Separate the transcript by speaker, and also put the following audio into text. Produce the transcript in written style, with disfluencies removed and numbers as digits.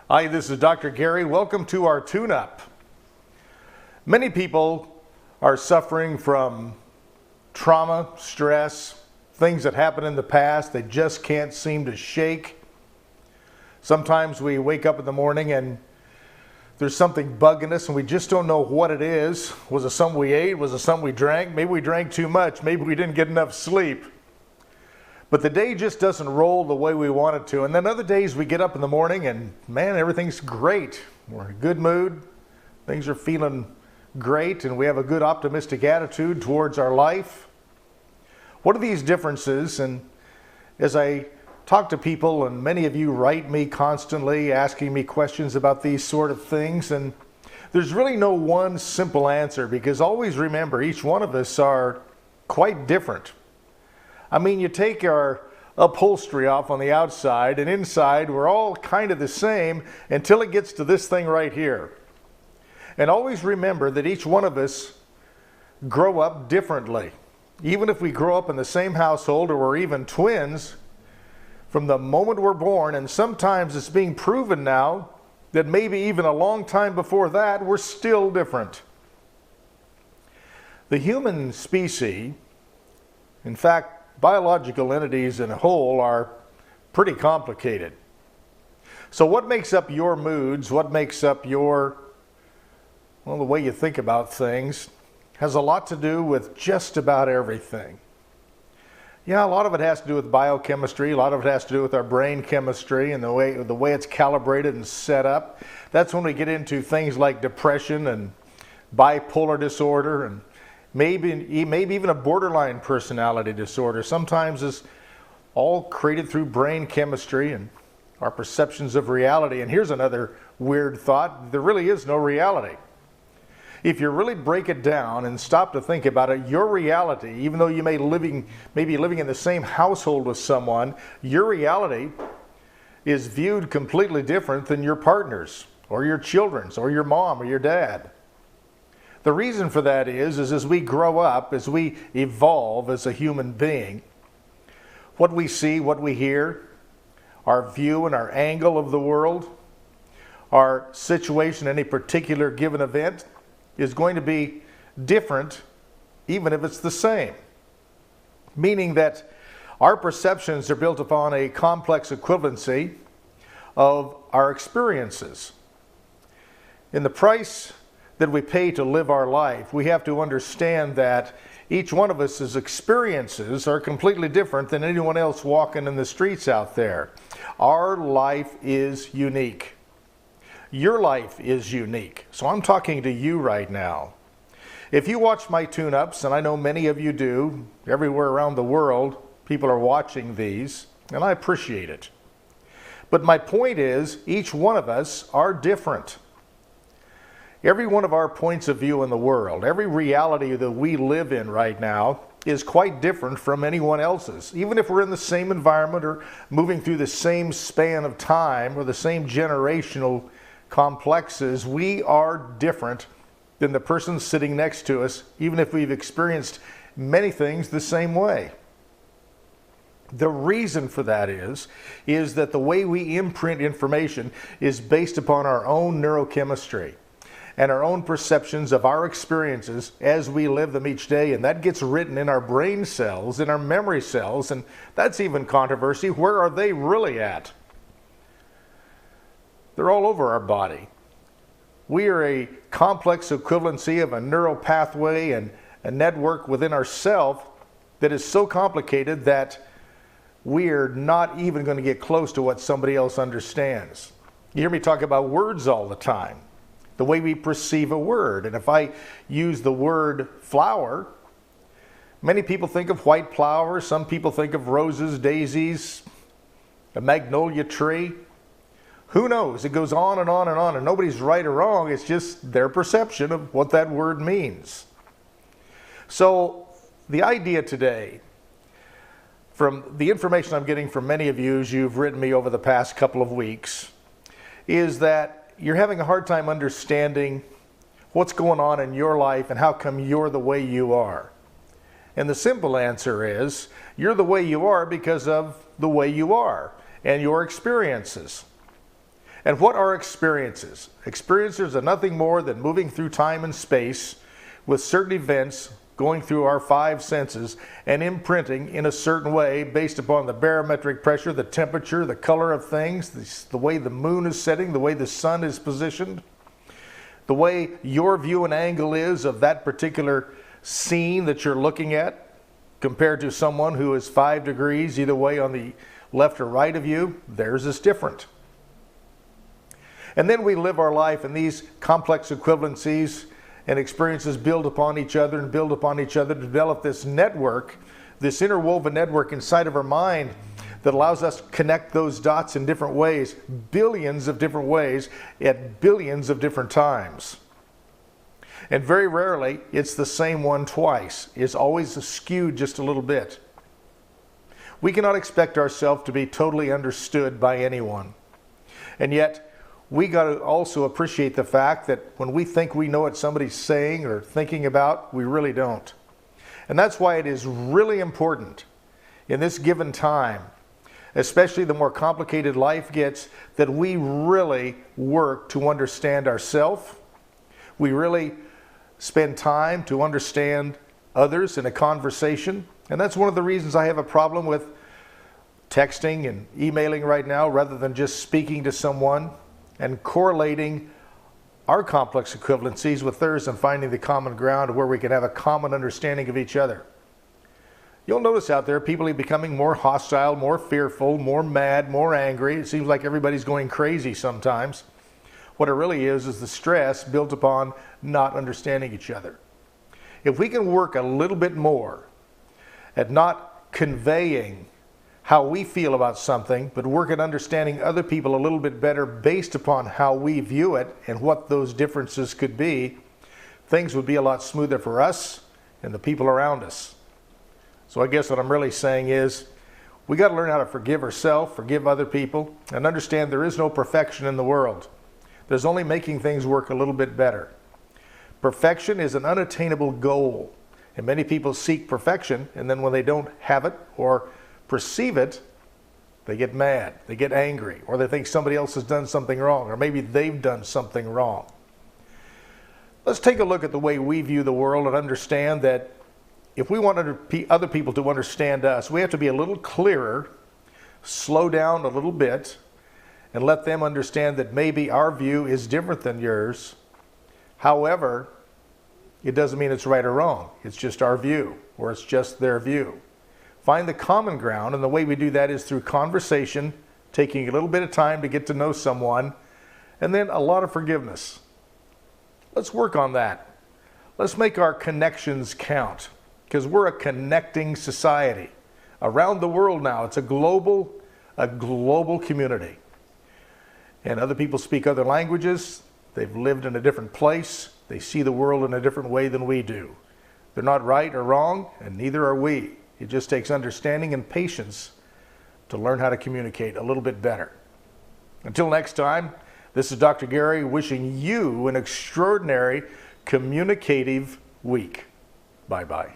Speaker 1: Hi, this is Dr. Gary. Welcome to our tune-up. Many people are suffering from trauma, stress, things that happened in the past they just can't seem to shake. Sometimes we wake up in the morning and there's something bugging us and we just don't know what it is. Was it something we ate? Was it something we drank? Maybe we drank too much. Maybe we didn't get enough sleep. But the day just doesn't roll the way we want it to. And then other days we get up in the morning and man, everything's great. We're in a good mood. Things are feeling great and we have a good optimistic attitude towards our life. What are these differences? And as I talk to people, and many of you write me constantly asking me questions about these sort of things, and there's really no one simple answer, because always remember, each one of us are quite different. I mean, you take our upholstery off on the outside, and inside we're all kind of the same until it gets to this thing right here. And always remember that each one of us grow up differently. Even if we grow up in the same household or we're even twins, from the moment we're born, and sometimes it's being proven now that maybe even a long time before that, we're still different. The human species, in fact, biological entities in a whole, are pretty complicated. So what makes up your moods, what makes up the way you think about things, has a lot to do with just about everything. Yeah, a lot of it has to do with biochemistry, a lot of it has to do with our brain chemistry and the way it's calibrated and set up. That's when we get into things like depression and bipolar disorder and maybe even a borderline personality disorder. Sometimes it's all created through brain chemistry and our perceptions of reality. And here's another weird thought: there really is no reality. If you really break it down and stop to think about it, your reality, even though you may be living in the same household with someone, your reality is viewed completely different than your partner's or your children's or your mom or your dad. The reason for that is as we grow up, as we evolve as a human being, what we see, what we hear, our view and our angle of the world, our situation in any particular given event is going to be different even if it's the same. Meaning that our perceptions are built upon a complex equivalency of our experiences. In the price that we pay to live our life, we have to understand that each one of us' experiences are completely different than anyone else walking in the streets out there. Our life is unique. Your life is unique. So I'm talking to you right now. If you watch my tune-ups, and I know many of you do, everywhere around the world, people are watching these, and I appreciate it. But my point is, each one of us are different. Every one of our points of view in the world, every reality that we live in right now is quite different from anyone else's. Even if we're in the same environment or moving through the same span of time or the same generational complexes, we are different than the person sitting next to us, even if we've experienced many things the same way. The reason for that is that the way we imprint information is based upon our own neurochemistry and our own perceptions of our experiences as we live them each day, and that gets written in our brain cells, in our memory cells, and that's even controversy. Where are they really at? They're all over our body. We are a complex equivalency of a neural pathway and a network within ourselves that is so complicated that we're not even going to get close to what somebody else understands. You hear me talk about words all the time, the way we perceive a word. And if I use the word flower, many people think of white flowers, some people think of roses, daisies, a magnolia tree. Who knows? It goes on and on and on, and nobody's right or wrong. It's just their perception of what that word means. So the idea today, from the information I'm getting from many of you as you've written me over the past couple of weeks, is that you're having a hard time understanding what's going on in your life and how come you're the way you are. And the simple answer is, you're the way you are because of the way you are and your experiences. And what are experiences? Experiences are nothing more than moving through time and space with certain events going through our five senses and imprinting in a certain way based upon the barometric pressure, the temperature, the color of things, the way the moon is setting, the way the sun is positioned, the way your view and angle is of that particular scene that you're looking at compared to someone who is 5 degrees either way on the left or right of you. Theirs is different. And then we live our life in these complex equivalencies, and experiences build upon each other and build upon each other to develop this network, this interwoven network inside of our mind that allows us to connect those dots in different ways, billions of different ways at billions of different times. And very rarely it's the same one twice. It's always skewed just a little bit. We cannot expect ourselves to be totally understood by anyone. And yet, we got to also appreciate the fact that when we think we know what somebody's saying or thinking about, we really don't. And that's why it is really important in this given time, especially the more complicated life gets, that we really work to understand ourselves. We really spend time to understand others in a conversation. And that's one of the reasons I have a problem with texting and emailing right now rather than just speaking to someone and correlating our complex equivalencies with theirs and finding the common ground where we can have a common understanding of each other. You'll notice out there people are becoming more hostile, more fearful, more mad, more angry. It seems like everybody's going crazy sometimes. What it really is the stress built upon not understanding each other. If we can work a little bit more at not conveying how we feel about something, but work at understanding other people a little bit better based upon how we view it and what those differences could be, things would be a lot smoother for us and the people around us. So I guess what I'm really saying is we got to learn how to forgive ourselves, forgive other people, and understand there is no perfection in the world. There's only making things work a little bit better. Perfection is an unattainable goal, and many people seek perfection, and then when they don't have it or perceive it, they get mad, they get angry, or they think somebody else has done something wrong, or maybe they've done something wrong. Let's take a look at the way we view the world and understand that if we want other people to understand us, we have to be a little clearer, slow down a little bit, and let them understand that maybe our view is different than yours. However, it doesn't mean it's right or wrong. It's just our view, or it's just their view. Find the common ground, and the way we do that is through conversation, taking a little bit of time to get to know someone, and then a lot of forgiveness. Let's work on that. Let's make our connections count, because we're a connecting society. Around the world now, it's a global community. And other people speak other languages. They've lived in a different place. They see the world in a different way than we do. They're not right or wrong, and neither are we. It just takes understanding and patience to learn how to communicate a little bit better. Until next time, this is Dr. Gary wishing you an extraordinary communicative week. Bye-bye.